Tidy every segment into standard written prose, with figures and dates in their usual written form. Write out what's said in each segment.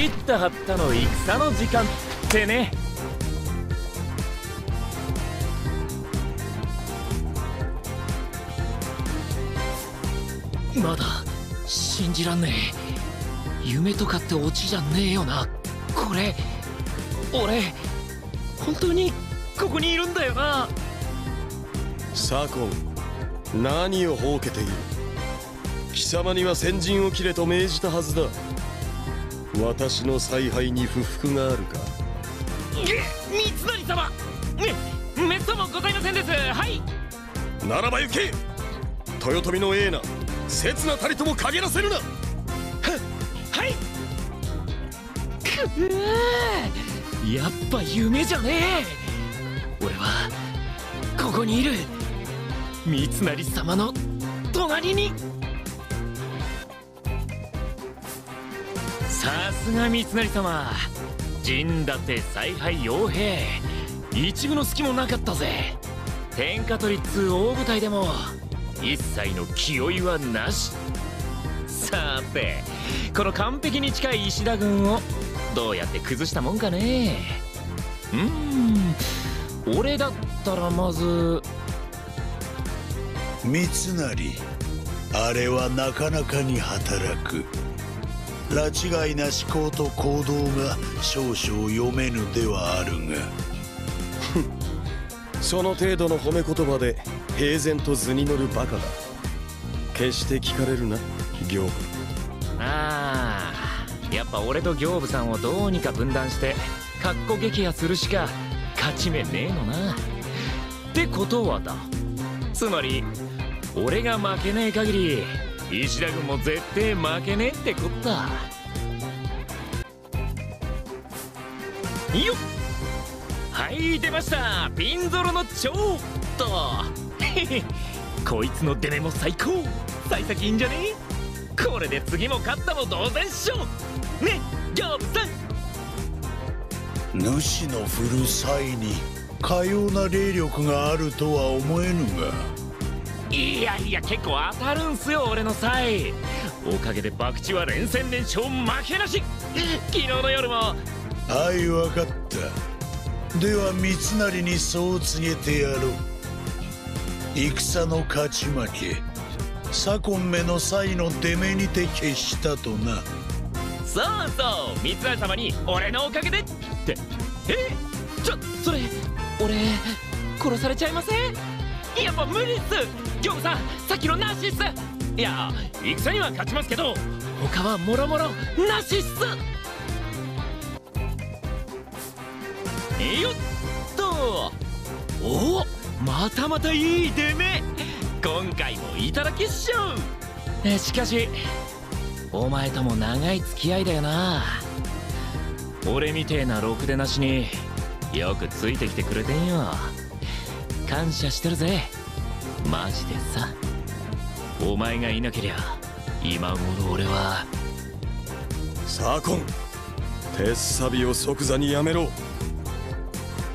切った張ったの戦の時間ってね。まだ信じらんねえ。夢とかってオチじゃねえよな。これ俺本当にここにいるんだよな。左近、何をほうけている。貴様には先陣を切れと命じたはずだ。私の采配に不服があるか。三成様、めっそうもございませんです。はい。ならば行け。豊臣の栄な刹那たりとも陰らせるな。はい。くぅ、やっぱ夢じゃねえ。俺はここにいる。三成様の隣に。さすが三成様、陣立て采配傭兵、一分の隙もなかったぜ。天下取りっつう大舞台でも一切の気負いはなし。さてこの完璧に近い石田軍をどうやって崩したもんかね。俺だったらまず。三成、あれはなかなかに働く。拉違いな思考と行動が少々読めぬではあるがその程度の褒め言葉で平然と図に乗るバカだ。決して聞かれるな、刑部。ああ、やっぱ俺と刑部さんをどうにか分断してかっこ撃破するしか勝ち目ねえのな。ってことはだ、つまり俺が負けねえ限り石田軍も絶対負けねえってこった。よっ、はい出ました、ピンゾロの蝶とこいつの出目も最高。幸先いいんじゃねえ。これで次も勝ったも同然っしょね、刑部さん。主の振る際にかような霊力があるとは思えぬが。いやいや、結構当たるんすよ俺の才。おかげで博打は連戦連勝負けなし。昨日の夜も。はい、分かった。では三成にそう告げてやろう。戦の勝ち負け、左近目の際の出目にて決したとな。そうそう、三成様に俺のおかげでって。それ俺殺されちゃいません？やっぱ無理っす。刑部さん、さっきのなしっす。いや、戦には勝ちますけど他はもろもろなしっす。よっと。お、またまたいい出目。今回もいただきっしょ。しかしお前とも長い付き合いだよな。俺みてえなろくでなしによくついてきてくれてんよ。感謝してるぜマジでさ。お前がいなけりゃ今頃俺は。左近、鉄サビを即座にやめろ。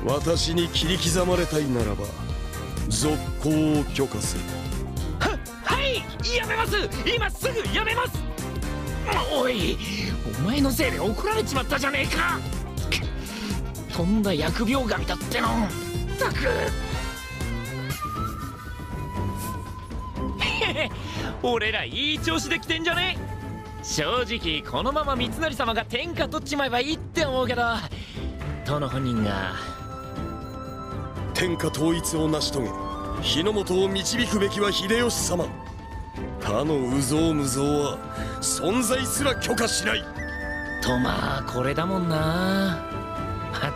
私に切り刻まれたいならば続行を許可する。はい、やめます。今すぐやめます。おい、お前のせいで怒られちまったじゃねえか。とんだ疫病神だっての。ったく俺らいい調子で来てんじゃね。正直このまま三成様が天下取っちまえばいいって思うけど、当の本人が。天下統一を成し遂げ日の本を導くべきは秀吉様。他の有象無象は存在すら許可しないと。まあこれだもんな。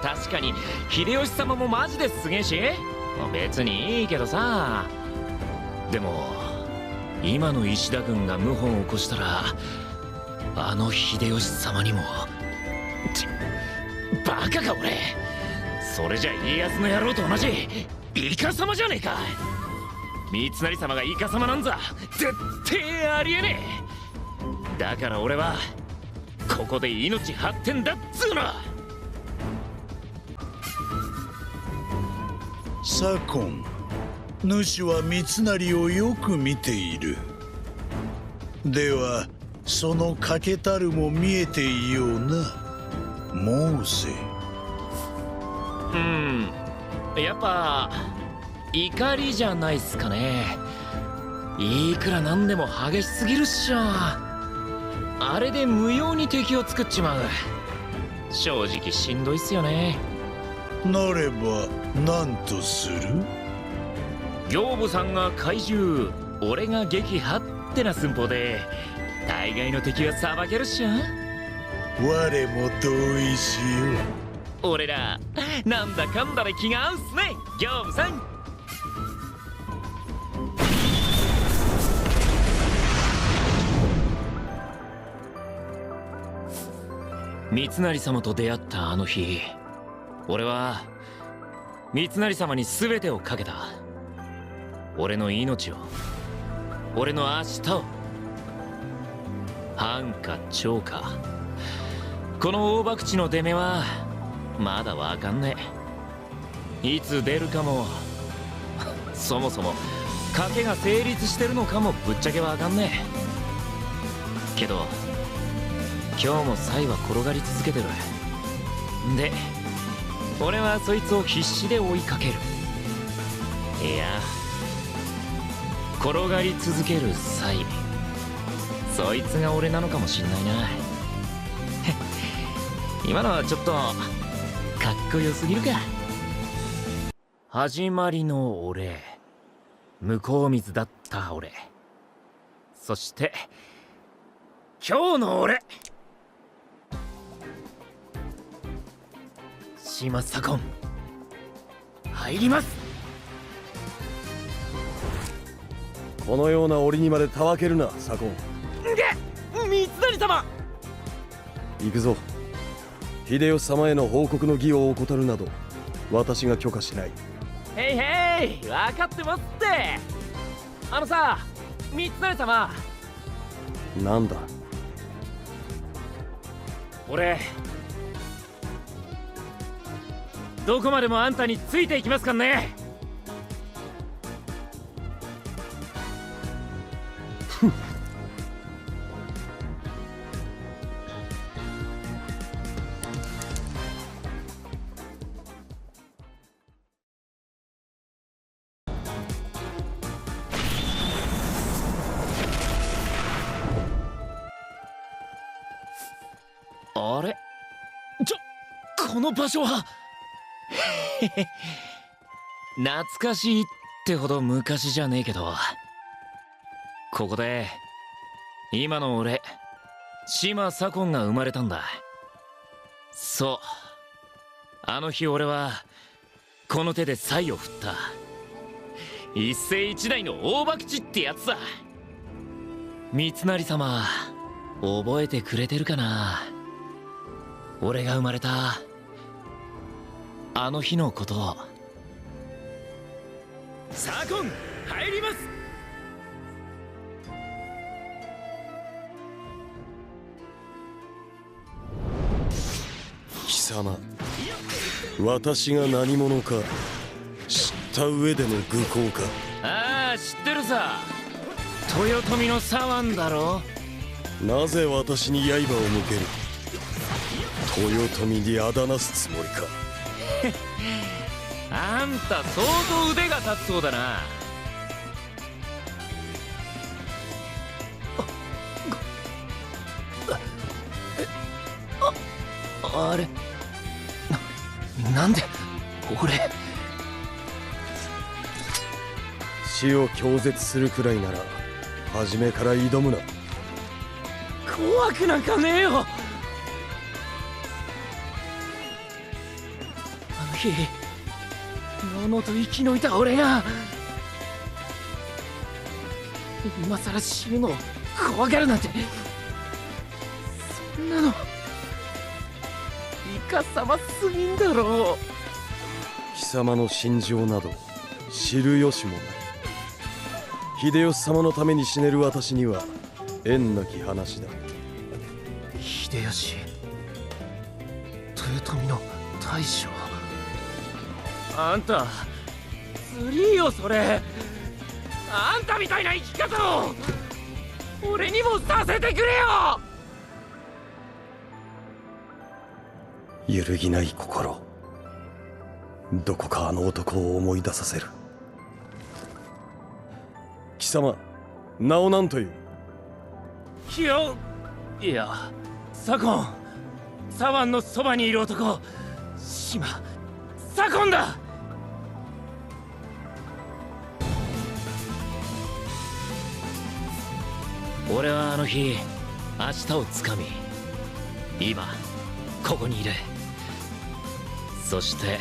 確かに秀吉様もマジですげえし別にいいけどさ。でも今の石田軍が謀反を起こしたらあの秀吉様にも。バカか俺。それじゃ家康の野郎と同じイカ様じゃねえか。三成様がイカ様なんざ絶対ありえねえ。だから俺はここで命張ってんだっつうの。左近、主は三成をよく見ている。ではその欠けたるも見えていような。申せ。やっぱ怒りじゃないっすかね。いくらなんでも激しすぎるっしょ。あれで無用に敵を作っちまう。正直しんどいっすよね。なれば何とする？刑部さんが怪獣、俺が撃破ってな寸法で大概の敵はさばけるっしょ。我も同意しよう。俺らなんだかんだで気が合うっすね、刑部さん。三成様と出会ったあの日、俺は三成様に全てをかけた。俺の命を、俺の明日を。藩か趙か、この大博打の出目はまだわかんねえ。いつ出るかも、そもそも賭けが成立してるのかもぶっちゃけわかんねえけど、今日もサイは転がり続けてる。で俺はそいつを必死で追いかける。いや、転がり続けるサイ、そいつが俺なのかもしんないな。今のはちょっとかっこよすぎるか。始まりの俺、向こう水だった俺、そして今日の俺、島左近入ります。このような折にまでたわけるな、左近。三成様。行くぞ。秀吉様への報告の儀を怠るなど私が許可しない。へいへい、分かってますって。あのさ、三成様。なんだ。俺どこまでもあんたについていきますかんね。あれ、この場所は懐かしいってほど昔じゃねえけど、ここで今の俺、島左近が生まれたんだ。そう、あの日俺はこの手で才を振った。一世一代の大博打ってやつだ。三成様、覚えてくれてるかな。俺が生まれたあの日のことを。左近入ります。貴様、私が何者か知った上での愚行か。ああ、知ってるさ。豊臣の左腕だろ。なぜ私に刃を向ける。豊臣にあだなすつもりか。あんた相当腕が立つそうだな。あれ、なんで俺。死を拒絶するくらいなら初めから挑むな。怖くなんかねえよ。あの日のうのうと生き抜いた俺が今さら死ぬのを怖がるなんて、そんなのいかさますぎんだろう。貴様の心情など知る由もない。秀吉様のために死ねる私には縁なき話だ。秀吉、豊臣の大将。あんたずりーよそれ。あんたみたいな生き方を俺にもさせてくれよ。揺るぎない心、どこかあの男を思い出させる。貴様、名を何という？いや、左近。左腕のそばにいる男、島左近だ。俺はあの日明日をつかみ、今ここにいる。そして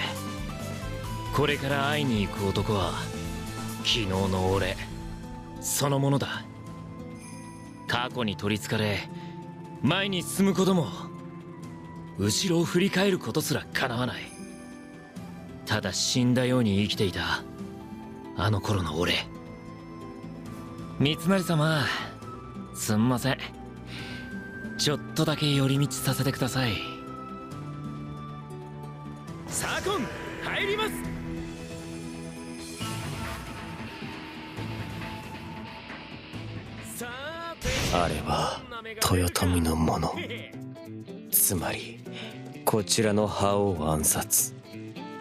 これから会いに行く男は昨日の俺そのものだ。過去に取りつかれ前に進むことも後ろを振り返ることすら叶わない。ただ死んだように生きていたあの頃の俺。三成様、すんません。ちょっとだけ寄り道させてください。左近、入ります。あれは豊臣のもの、つまりこちらの覇王暗殺。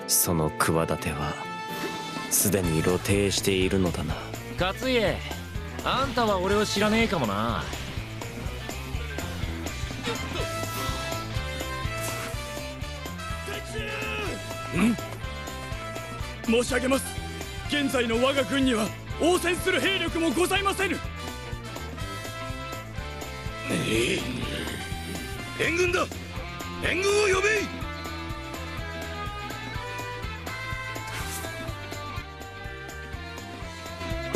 その企てはすでに露呈しているのだな。勝家、あんたは俺を知らねえかもな。申し上げます。現在の我が軍には応戦する兵力もございませぬ。援軍だ、援軍を呼べ。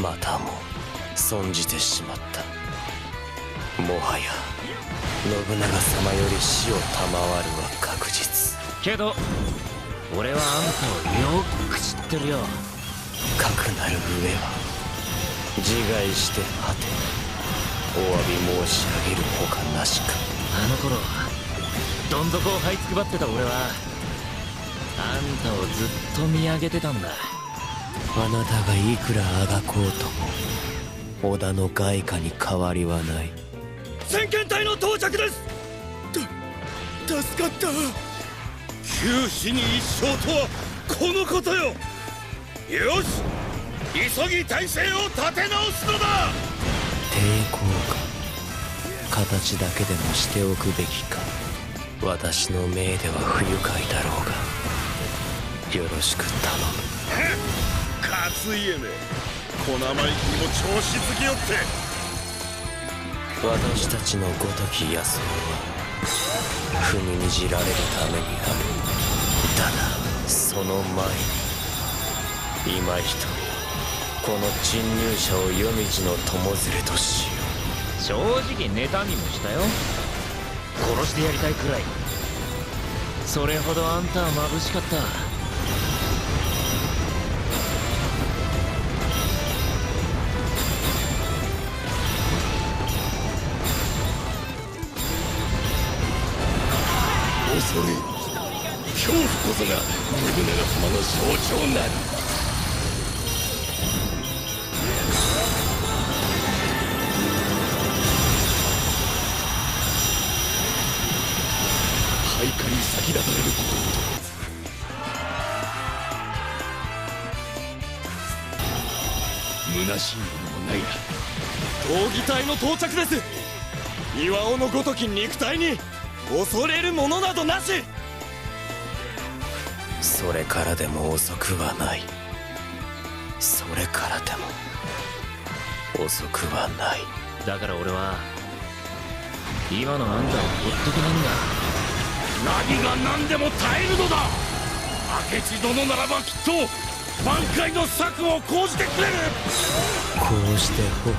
またも損じてしまった。もはや信長様より死を賜るは確実。けど俺はあんたをよく知ってるよ。かくなる上は自害して果て、お詫び申し上げるほかなしか。あの頃どん底を這いつくばってた俺はあんたをずっと見上げてたんだ。あなたがいくらあがこうとも織田の外貨に変わりはない。先遣隊の到着です。助かった。九死に一生とはこのことよ。よし、急ぎ体制を立て直すのだ。抵抗か、形だけでもしておくべきか。私の命では不愉快だろうが、よろしく頼む。勝家め、小生意気にも調子づきよって。私たちのごとき野草は踏みにじられるためにある。だがその前に今一人この侵入者を夜道の友連れとしよ正直妬みもしたよ。殺してやりたいくらい。それほどあんたは眩しかった。恐れ、恐怖こそが信長様の象徴なり。配下に先立たれること虚しいものもないな。闘技隊の到着です。岩尾のごとき肉体に恐れるものなどなし。それからでも遅くはない。それからでも遅くはない。だから俺は今のあんたをほっとけないんだ。何が何でも耐えるのだ。明智殿ならばきっと挽回の策を講じてくれる。こうして頬を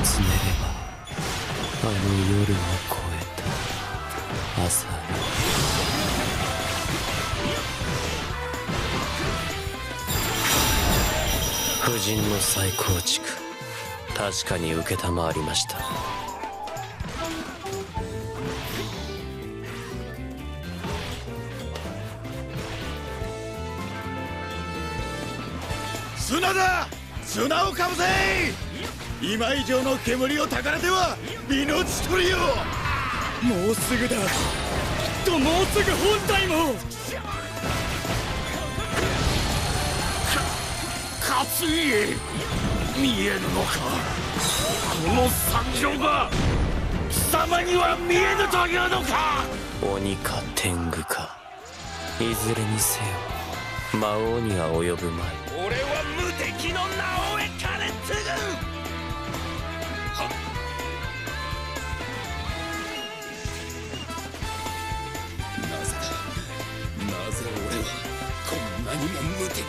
つねればあの夜を越えた朝に。夫人の再構築、確かに承りました。砂だ、砂をかぶせ。今以上の煙をたからでは命取りよ。もうすぐだ。ともうすぐ本体も勝家見えぬのか。この惨状が貴様には見えぬというのか。鬼か天狗か、いずれにせよ魔王には及ぶまい。俺は無敵の名を得かね継ぐ。なぜだ、なぜ俺はこんなにも無敵。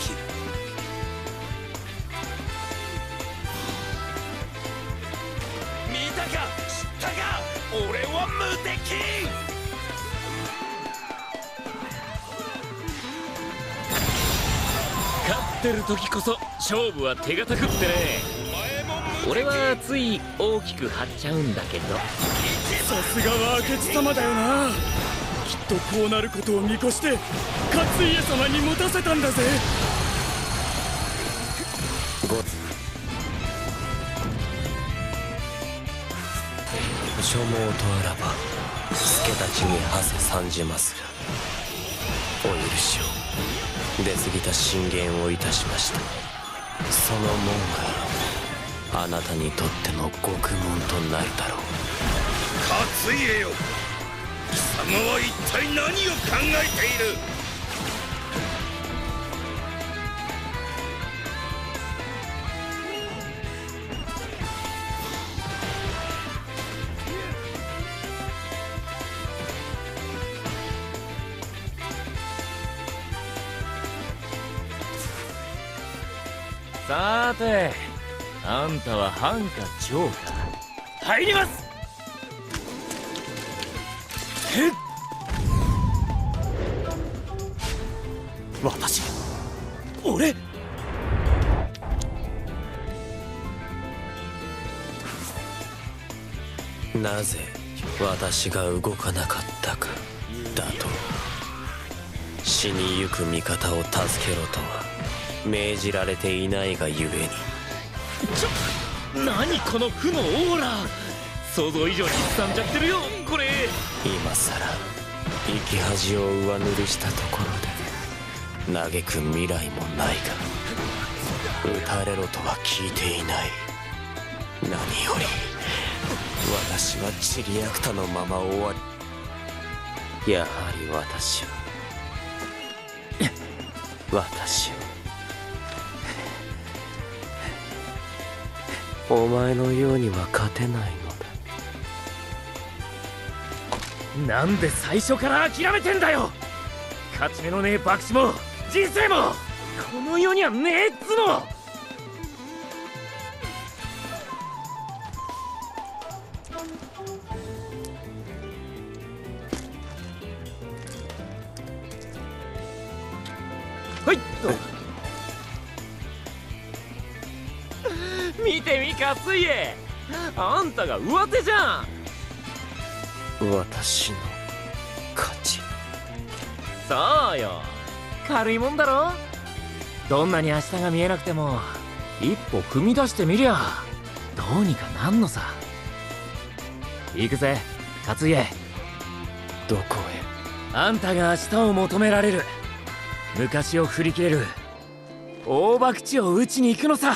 見たか知ったか、俺は無敵。勝ってる時こそ勝負は手堅くってね。俺はつい大きく張っちゃうんだけど。さすがは明智様だよな。きっとこうなることを見越して勝家様に持たせたんだぜ。ご所望とあらば助たちに馳せ参じまする。お許しを。出過ぎた進言をいたしました。その門があなたにとっての獄門となるだろう。勝家よ、貴様は一体何を考えている。さーて、あんたは藩か長か。入ります。私、俺、なぜ私が動かなかったかだと。死にゆく味方を助けろとは命じられていないがゆえに。何この負のオーラ、想像以上にすさんじゃってるよこれ。今さら生き恥を上塗りしたところで嘆く未来もないが、撃たれろとは聞いていない。何より私はチリアクタのまま終わり、やはり私をお前のようには勝てないのだ。なんで最初から諦めてんだよ。勝ち目のねえ博打も人生もこの世にはねえっつの。はいっと見てみ勝家、あんたが上手じゃん。私の勝ち。そうよ、軽いもんだろ。どんなに明日が見えなくても一歩踏み出してみりゃどうにかなんのさ。行くぜ勝家。どこへ。あんたが明日を求められる、昔を振り切れる大博打を打ちに行くのさ。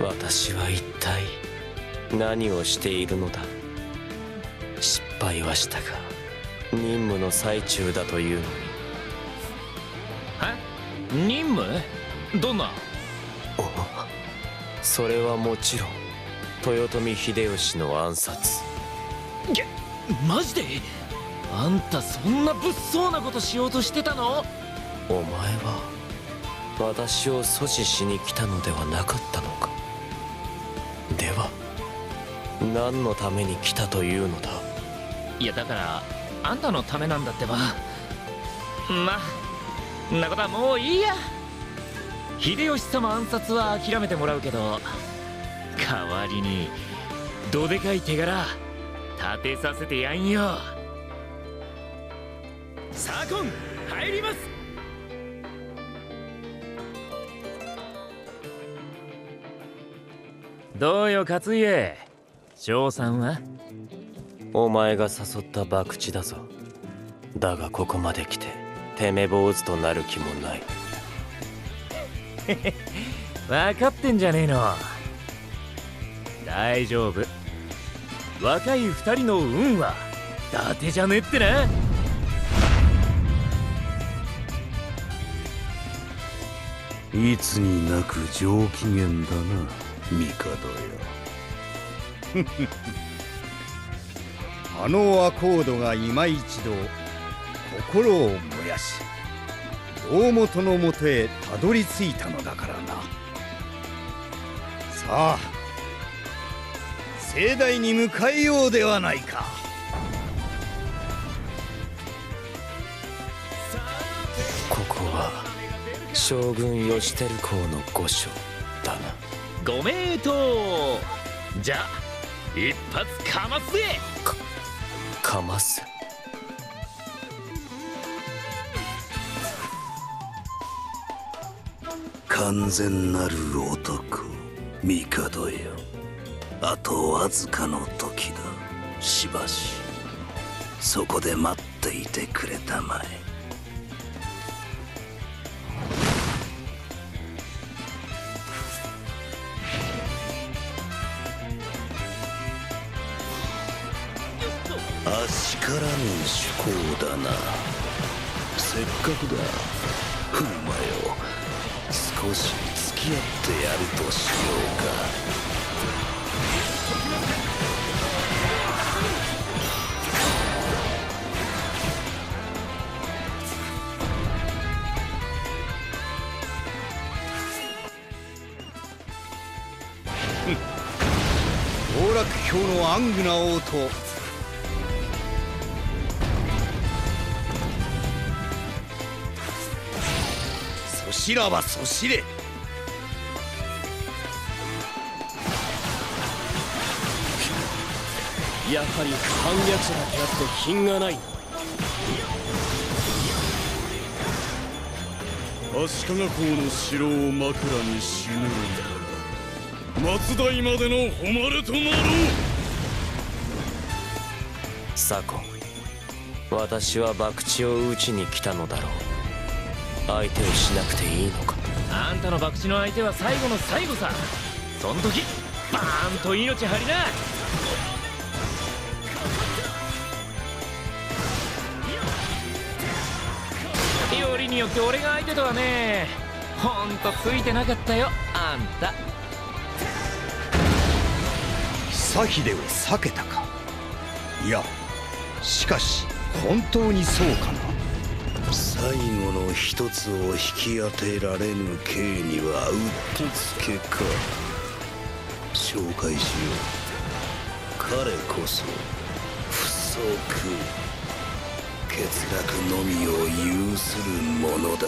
私は一体何をしているのだ。失敗はしたが任務の最中だというのに。え？任務？どんな？それはもちろん豊臣秀吉の暗殺。マジで？あんたそんな物騒なことしようとしてたの？お前は私を阻止しに来たのではなかったのか。では何のために来たというのだ。いやだからあんたのためなんだってば。まあんなことはもういいや。秀吉様暗殺は諦めてもらうけど、代わりにどでかい手柄立てさせてやんよ。コン入ります。どうよ勝家、翔さんは？お前が誘った博打だぞ。だがここまで来ててめ坊主となる気もない。分かってんじゃねえの。大丈夫、若い二人の運は伊達じゃねえってな。いつになく上機嫌だな帝よ。あのアコードが今一度心を燃やし大元のもとへたどり着いたのだからな。さあ盛大に迎えようではないか。ここは将軍義輝公の御所だな。ご名答。じゃあ一発かますぜ。かます。完全なる男帝よ。あとわずかの時だ。しばしそこで待っていてくれたまえ。あしからぬ趣向だな。せっかくだ風磨よ、少し付き合ってやるとしようか。当落卿のアングナ王とそしらばそしれ。やはり反逆者だけあって品がない。足利公の城を枕に死ぬのなら松代までの誉れとなろう。左近、私は博打を打ちに来たのだろう。相手をしなくていいのか。あんたの博打の相手は最後の最後さ。そん時バーンと命張りな。よりによって俺が相手とはね。ほんとついてなかったよあんた。久秀を避けたか。いやしかし本当にそうかな。最後の一つを引き当てられぬ刑にはうってつけか。紹介しよう。彼こそ不足欠落のみを有する者だ。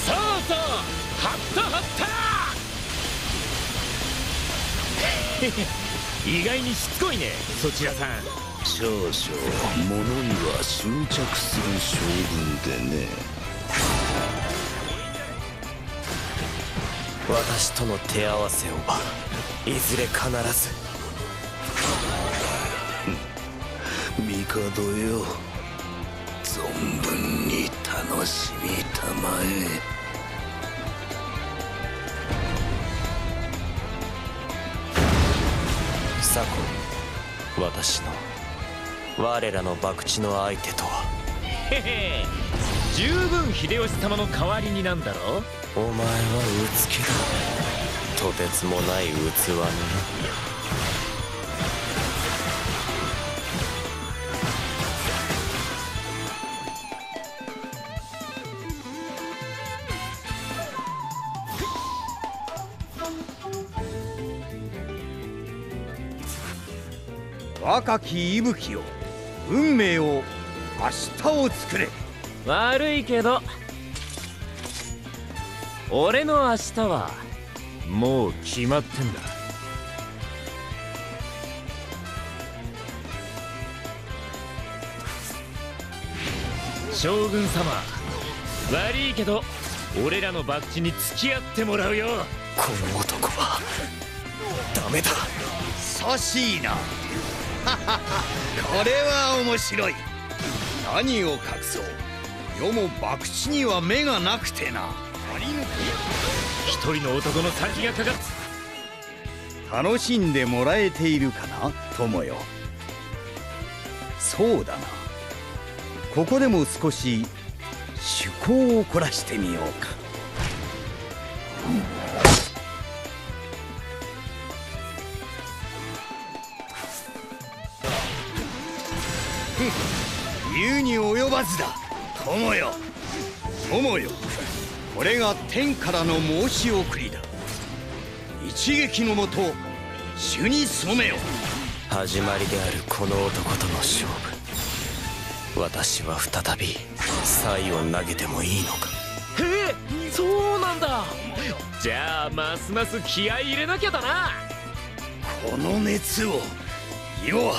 そうそう、はったはった意外にしつこいねそちらさん。少々物には執着する性分でね。私との手合わせをいずれ必ず。帝よ、存分に楽しみたまえ。左近、私の我らの博打の相手とは。へへ、十分秀吉様の代わりになんだろう。お前はうつけだ。とてつもない器のな。若き息吹よ、運命を明日を作れ。悪いけど俺の明日はもう決まってんだ。将軍様、悪いけど俺らの博打に付き合ってもらうよ。この男はダメだ。さしいな。これは面白い。何を隠そう、世も博打には目がなくてな。一人の男の先がかかっ楽しんでもらえているかな、友よ。そうだな、ここでも少し趣向を凝らしてみようか。言うに及ばずだ、友よ。友よ、これが天からの申し送りだ。一撃のもと主に染めよ。始まりであるこの男との勝負、私は再び才を投げてもいいのか。へえ、そうなんだ。じゃあますます気合い入れなきゃだな。この熱を世は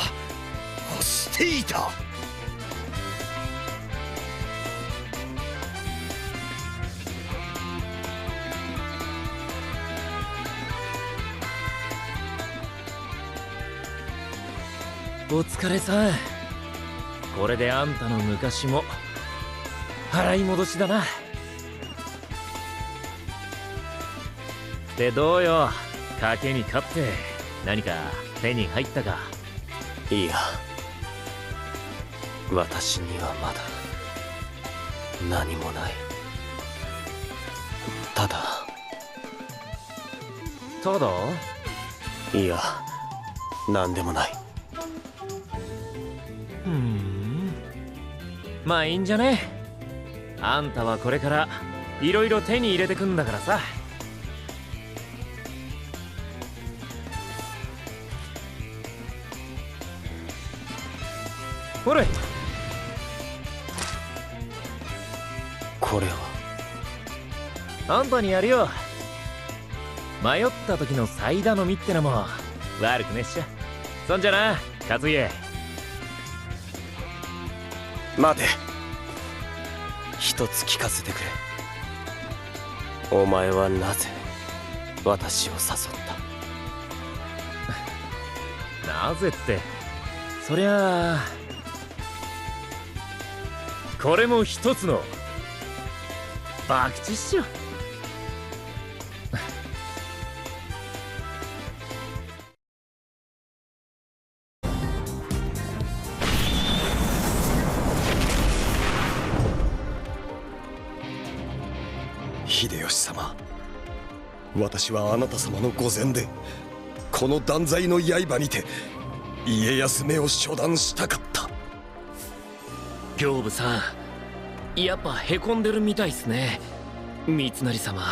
欲していた。お疲れさん。これであんたの昔も払い戻しだな。ってどうよ、賭けに勝って何か手に入ったか。いや、私にはまだ何もない。ただいや、何でもない。まあいいんじゃね。あんたはこれからいろいろ手に入れてくんだからさ。ほれ、これはあんたにやるよ。迷った時のサイダ飲みってのも悪くねっしゃ。そんじゃな、勝家。待て、一つ聞かせてくれ。お前はなぜ私を誘った？なぜって、そりゃあこれも一つの博打っしょ。秀吉様、私はあなた様の御前でこの断罪の刃にて家康めを処断したかった。刑部さん、やっぱへこんでるみたいっすね、三成様。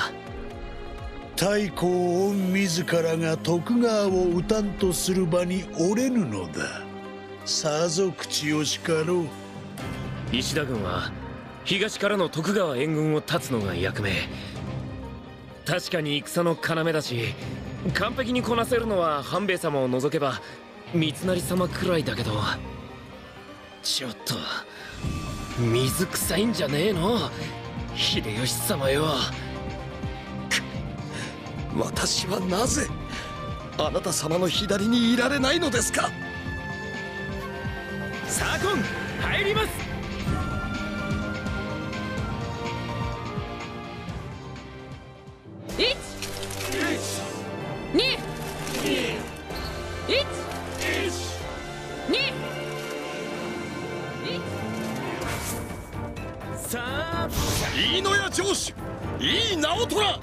太閤御自らが徳川を討たんとする場におれぬのだ。さぞ口をしかろう。石田軍は東からの徳川援軍を断つのが役目。確かに戦の要だし、完璧にこなせるのは半兵衛様を除けば三成様くらいだけど、ちょっと水臭いんじゃねえの、秀吉様よ。私はなぜあなた様の左にいられないのですか。左近、入ります。いいのや城主、いい直虎。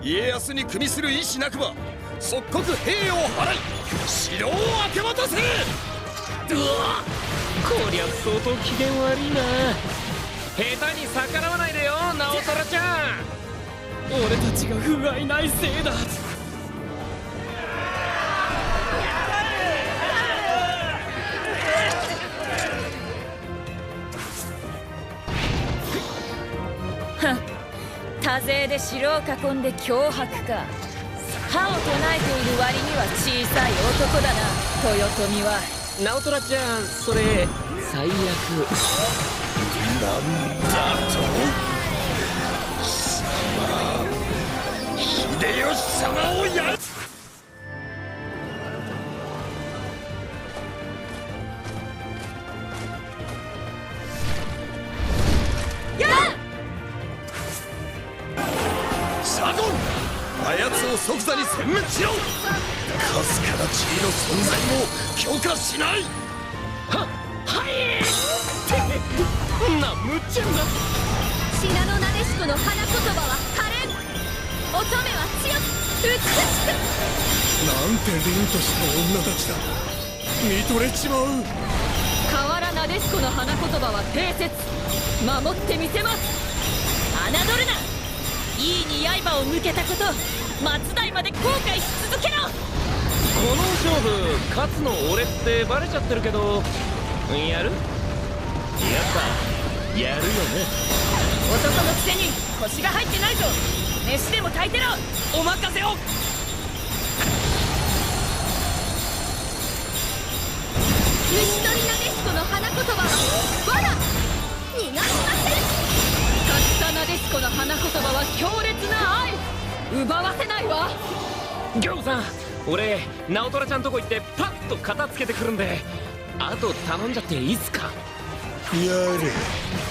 家康に組みする意志なくば即刻兵を払い城を明け渡せ。うわ、こりゃ相当機嫌悪いな。下手に逆らわないでよ、直虎ちゃん。俺たちが不甲斐ないせいだ。多勢で城を囲んで脅迫か。歯を唱えている割には小さい男だな、豊臣は。直虎ちゃん、それ最悪。なんだと貴様、秀吉様をやる。サドン、あやつを即座に殲滅しろ。かすかな地位の存在も許可しない。はいな、むっちゃんだ。信濃なでしこの花言葉は可憐、乙女は強く美しく。なんて凛とした女たちだ。見とれちまう。河原なでしこの花言葉は定説、守ってみせます。侮るな。いいに刃を向けたこと、末代まで後悔し続けろ。この勝負勝つの俺ってバレちゃってるけど、やる？やっぱやるよね。男のくせに腰が入ってないぞ。飯でも炊いてろ。お任せを。虫取りなでしこの花言葉は罠、逃がしません。勝ったなでしこの花言葉は強烈な愛、奪わせないわ。餃子、俺直虎ちゃんとこ行ってパッと片付けてくるんで、あと頼んじゃっていいっすか？やれ、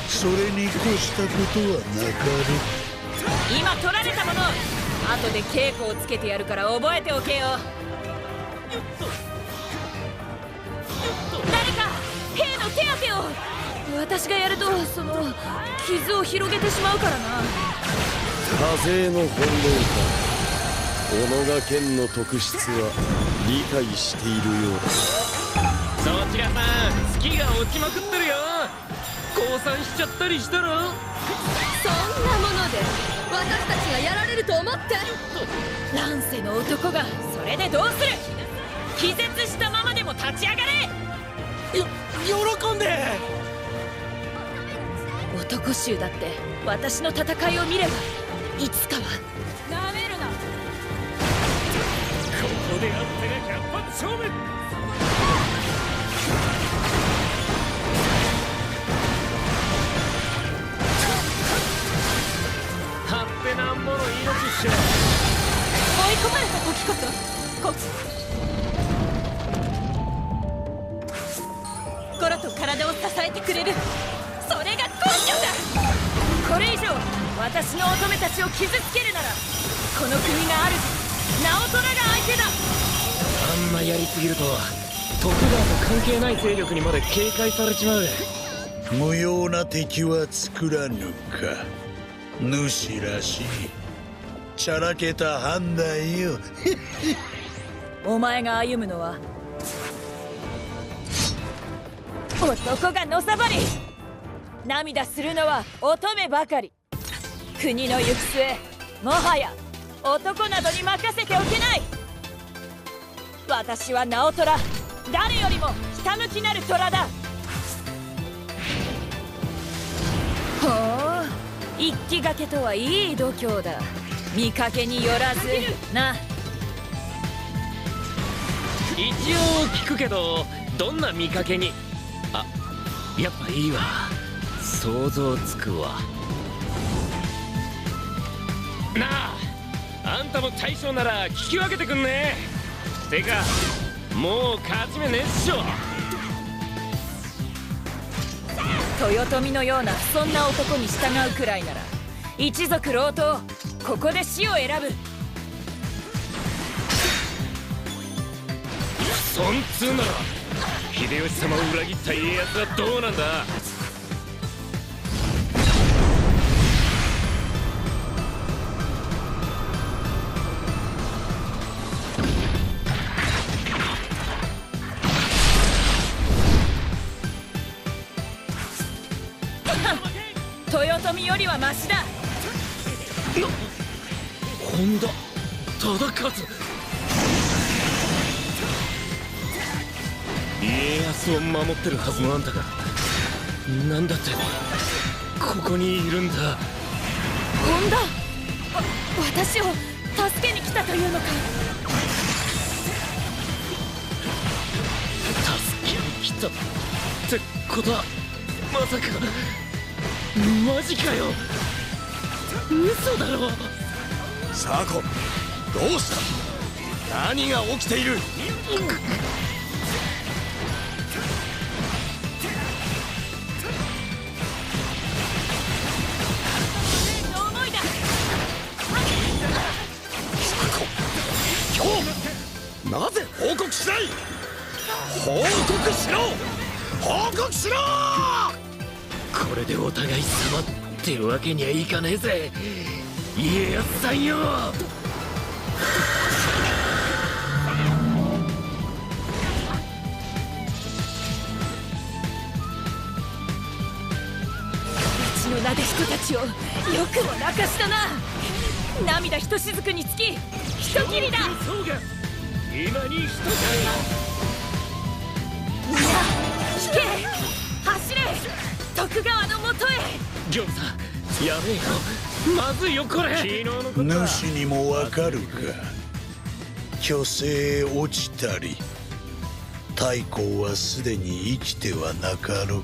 それに越したことはなかろ。今取られたもの、後で稽古をつけてやるから覚えておけよ。誰か兵の手当てを。私がやるとその傷を広げてしまうからな。風の本能か。小野が剣の特質は理解しているようだ。そちらさん、月が落ちまくってるよ。降参しちゃったりしたら。そんなもので私たちがやられると思って。乱世の男がそれでどうする。気絶したままでも立ち上がれ。喜んで。男衆だって私の戦いを見ればいつかは。なめるな。ここであってが百発勝負。たってなんぼの命っしょ。追い込まれた時こそ心と体を支えてくれる、それが根拠だ。これ以上私の乙女たちを傷つけるなら、この国がある直虎が相手だ。あんまやりすぎると徳川と関係ない勢力にまで警戒されちまう。無用な敵は作らぬか。主らしいチャラけた判断よ。お前が歩むのは男がのさばり、涙するのは乙女ばかり。国の行く末、もはや男などに任せておけない。私は直虎、誰よりもひたむきなる虎だ。ほう、一騎掛けとはいい度胸だ。見かけによらずな。一応聞くけど、どんな見かけに。あ、やっぱいいわ、想像つくわ。なあ、あんたも大将なら聞き分けてくんね。てかもう勝ち目ねえっしょ。豊臣のようなそんな男に従うくらいなら、一族郎党ここで死を選ぶ。そんつうなら秀吉様を裏切った家康はどうなんだ。豊臣よりはマシだ。本田忠勝、家康を守ってるはずのあんたがなんだってここにいるんだ。本田私を助けに来たというのか。助けに来たってことはまさかマジかよ。嘘だろ。サーコン、どうした？何が起きている？なぜ報告しない？報告しろ！報告しろ！これでお互い様ってわけにはいかねえぜ家康さんよ。うちのなでしこたちをよくも泣かしたな。涙ひとしずくにつき人斬りだ。そうが今に人かみんな引け、走れ、徳川のもとへ。ギョンさんやべえよ、まずいよこれ。昨日のことは主にもわかるか。虚勢へ落ちたり、太閤はすでに生きてはなかろう。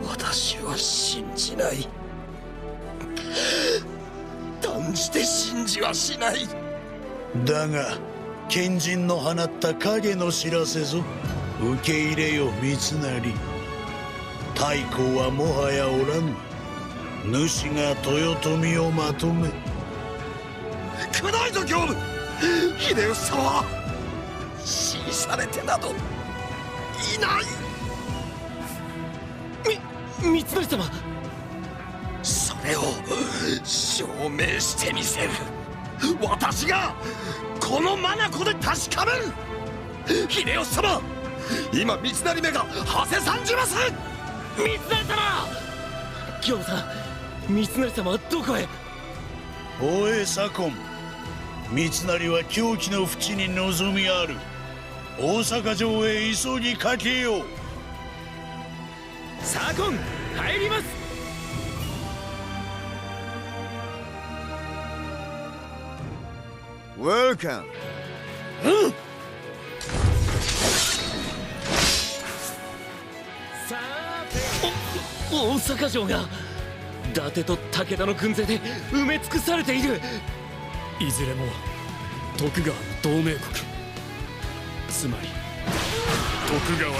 私は信じない。断じて信じはしない。だが賢人の放った影の知らせぞ。受け入れよ三成。太閤はもはやおらぬ。主が豊臣をまとめ。くないぞ刑部。秀吉様は支持されてなどいない。三成様、それを証明してみせる。私がこの眼で確かめる。秀吉様、今三成目がはせ参じます。三成様。ギョンさん、三成様はどこへ？おえ左近、三成は狂気の淵に望みある。大阪城へ急ぎかけよう。左近入ります。Welcome。さーて、大阪城が伊達と武田の軍勢で埋め尽くされている。いずれも徳川の同盟国、つまり徳川に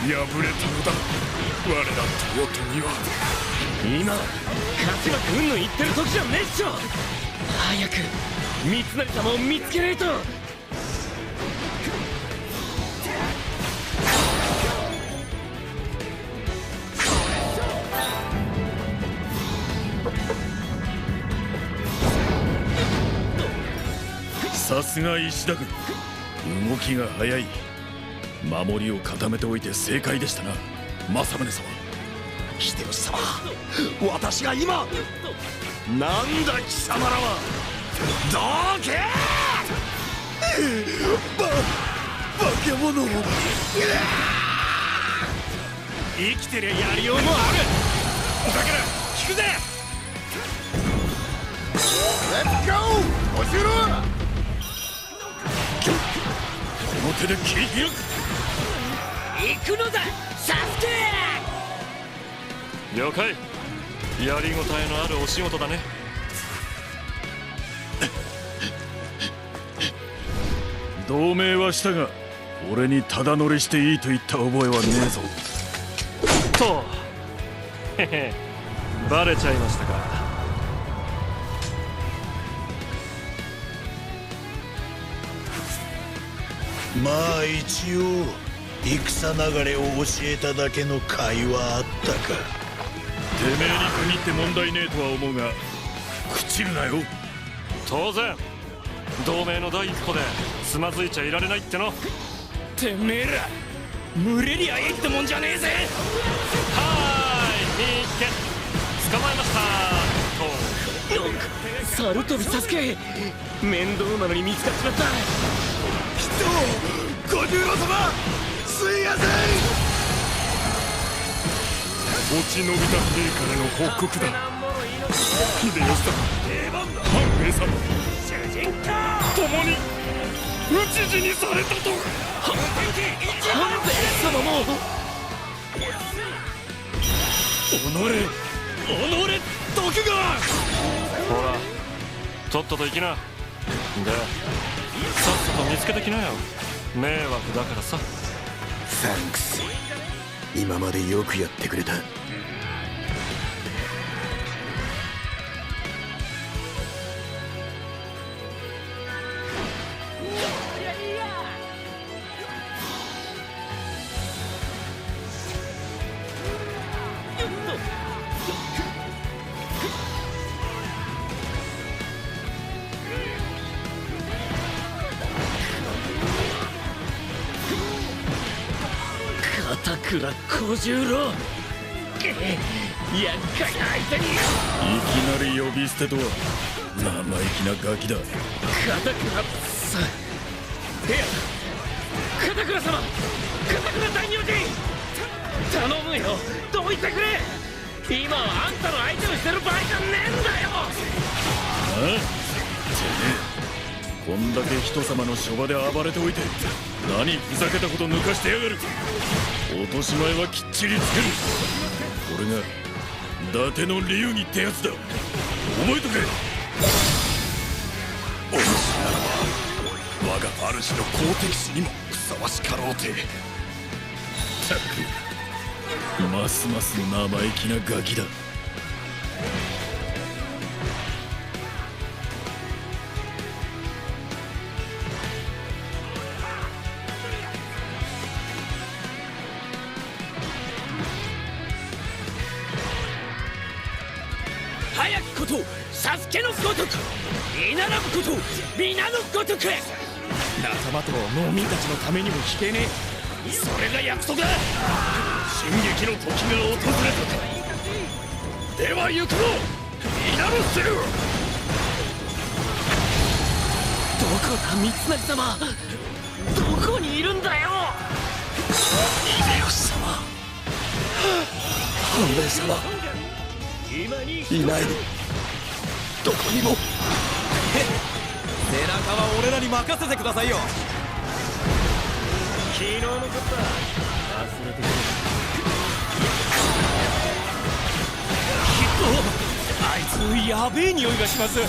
敗れたのだ。我ら豊臣は今勝ち負けうんぬん言ってる時じゃねえっしょ。早く三成様を見つけねえと。さすが石田軍、動きが早い。守りを固めておいて正解でしたな、政宗様。秀吉様、私が今なんだ貴様らは。どけ化け物。生きてりゃやりようもある。だから聞くぜ。レッツゴー。教えろ。この手で切り開く。行くのだサスケ。了解。やりごたえのあるお仕事だね。同盟はしたが、俺にただ乗りしていいと言った覚えはねえぞ。とへへ、バレちゃいましたか。まあ一応戦流れを教えただけの甲斐はあったか。てめえに限って問題ねえとは思うが、朽ちるなよ。当然同盟の第一歩でつまずいちゃいられないっての。てめえら群れりゃいいってもんじゃねえぜ。はーい、見っけ捕まえましたと。猿飛びサスケ面倒なのに見つかっちまった。人小十郎様すいません。落ち延びた兵からの報告だ。秀吉様、半兵衛様、共に討ち死にされたと。半兵衛様も。徳川。ほら、とっとと行きな。で、さっさと見つけてきなよ。迷惑だからさ。サンクス、今までよくやってくれた。片倉小十郎、厄介な相手に。いきなり呼び捨てとは生意気なガキだ。片倉さん、いや、片倉様、片倉大名人、頼むよ、どいてくれ。今はあんたの相手をしてる場合じゃねえんだよ。こんだけ人様の書場で暴れておいて、何ふざけたこと抜かしてやがる。落とし前はきっちりつける。これが伊達の流儀ってやつだ。覚えとけ。お主ならば我が主の好敵手にもふさわしかろうて。ったく、ますます生意気なガキだ。早くことサスケのごとく、居並ぶこと皆のごとく。仲間と農民たちのためにも引けねえ。それが約束だ。進撃の時が訪れたか。では行くぞ、皆のせる。どこだ三成様、どこにいるんだよ。秀吉様、半兵衛様、いない。どこにも。背中は俺らに任せてくださいよ。昨日のことだ、忘れてくれ。あいつやべえ匂いがします。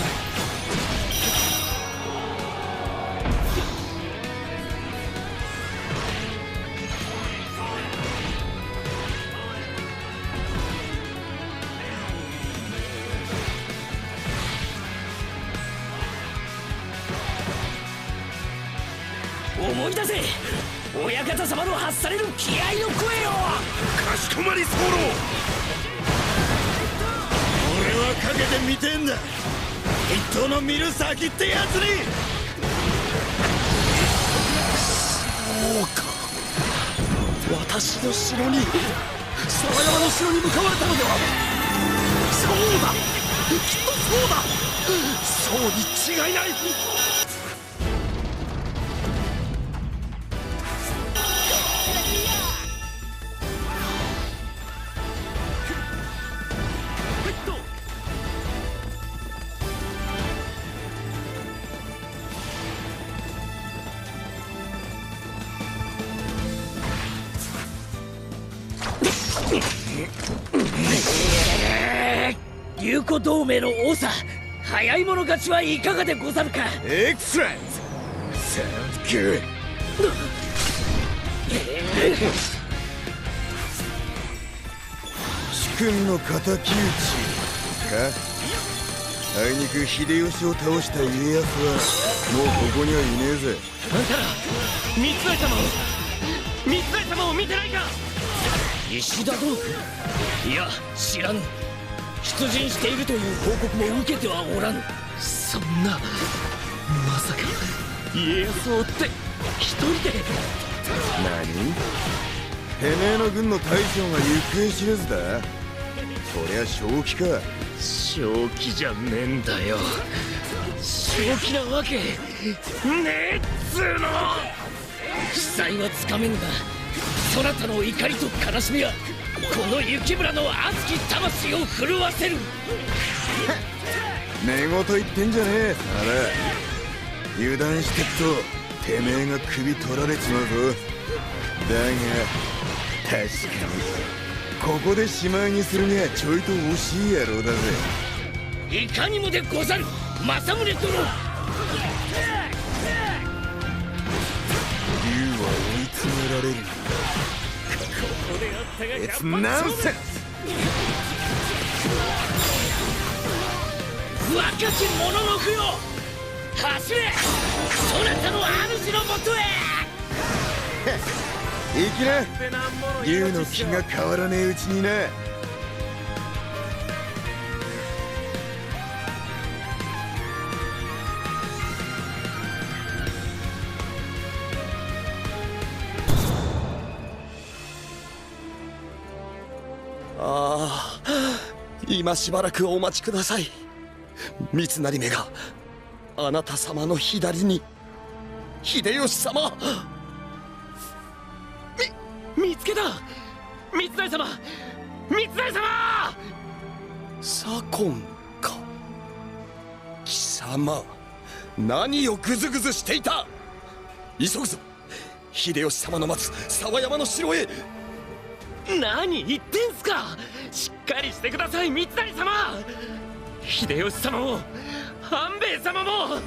思い出せ、親方様の発される気合の声よ。かしこまり候。俺はかけて見てんだ、一頭の見る先ってやつに。そうか、私の城に、沢山の城に向かわれたのでは。そうだ、きっとそうだ、そうに違いない。友好同盟の王さ、早い者勝ちはいかがでござるか。エクセレンス、サンキュー。主君の敵討ちか。あいにく秀吉を倒した家康はもうここにはいねえぜ。あんたら三成様を見てないか。石田殿、いや知らぬ。出陣しているという報告も受けてはおらぬ。そんな、まさか家康を追って一人で。何？てめえの軍の大将が行方知れずだ。そりゃ正気か。正気じゃねえんだよ。正気なわけねえっつーの。負債はつかめんだ。そなたの怒りと悲しみはこの雪村の熱き魂を震わせる。寝言言ってんじゃねえ。あら油断してっとてめえが首取られちまうぞ。だが確かにここでしまいにするにはちょいと惜しい野郎だぜ。いかにもでござる政宗殿。竜は追い詰められる。It's nonsense。若き者の不よ、走れそなたの主のもとへ。行きな、竜の気が変わらねえうちにな。ああ、今しばらくお待ちください。三成めがあなた様の左に。秀吉様。見つけた。三成様、三成様。左近か。貴様、何をグズグズしていた。急ぐぞ、秀吉様の待つ沢山の城へ。何言ってんすか。しっかりしてください三成様。秀吉様も半兵衛様ももう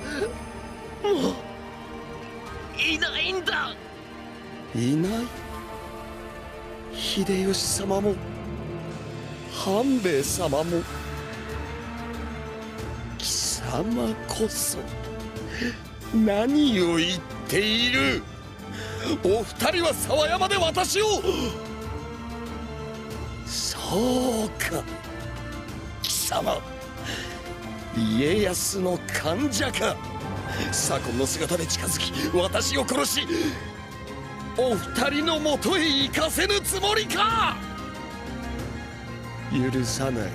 いないんだ。いない。秀吉様も半兵衛様も。貴様こそ何を言っている。お二人は沢山で私を。そうか、貴様家康の患者か。左近の姿で近づき私を殺し、お二人のもとへ行かせぬつもりか。許さない、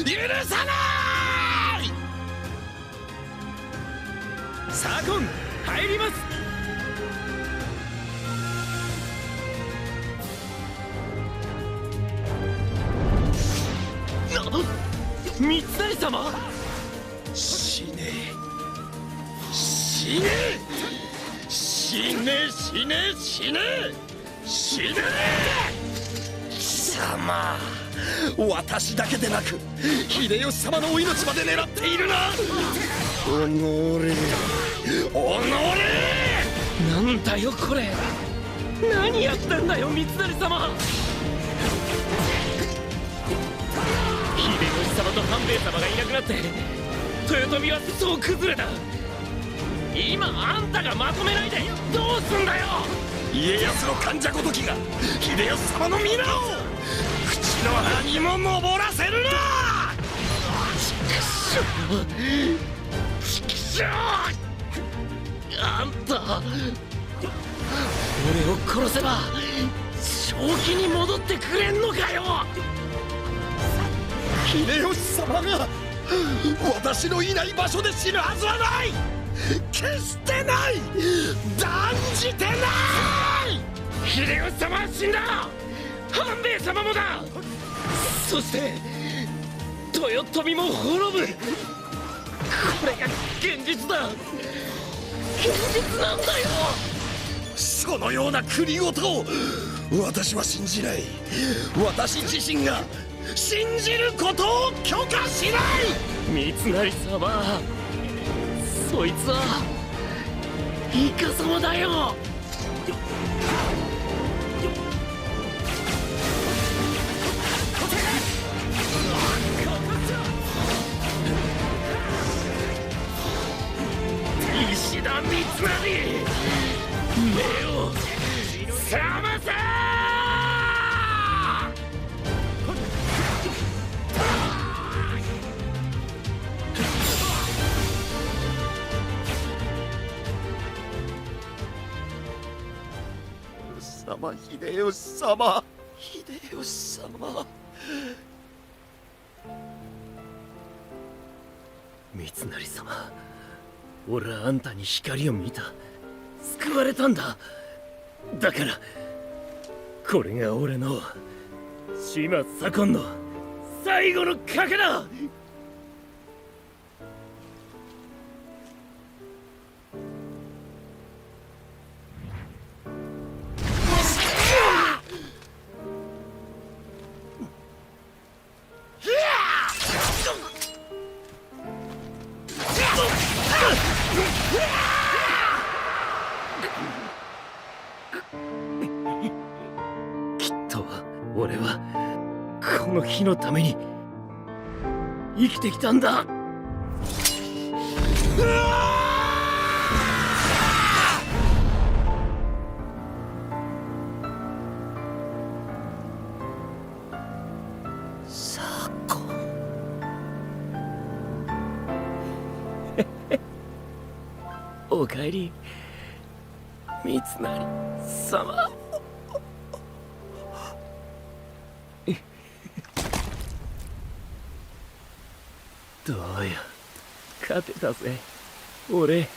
許さない。左近入ります。三成様。死ね死ね死ね死ね死ね死ね。貴様、私だけでなく秀吉様のお命まで狙っているな。おのれおのれ。なんだよこれ。何やってんだよ三成様。秀吉様と半兵衛様がいなくなって豊臣はそう崩れた。今あんたがまとめないでどうすんだよ。家康の患者ごときが秀吉様の皆を口の鼻にも登らせるな。ちくしょうあんた、俺を殺せば正気に戻ってくれんのかよ。秀吉様が私のいない場所で死ぬはずはない。決してない。断じてない。秀吉様は死んだ。半兵衛様もだ。そして豊臣も滅ぶ。これが現実だ。現実なんだよ。そのような国事を私は信じない。私自身が信じることを許可しない。三成様、そいつはイカ様だよ。石田三成、目を覚ませ。秀吉様、秀吉様。三成様、俺はあんたに光を見た。救われたんだ。だからこれが俺の島左近の最後の賭けだ。俺はこの日のために生きてきたんだ。サコンおかえり三成様。どうや、勝てたぜ俺。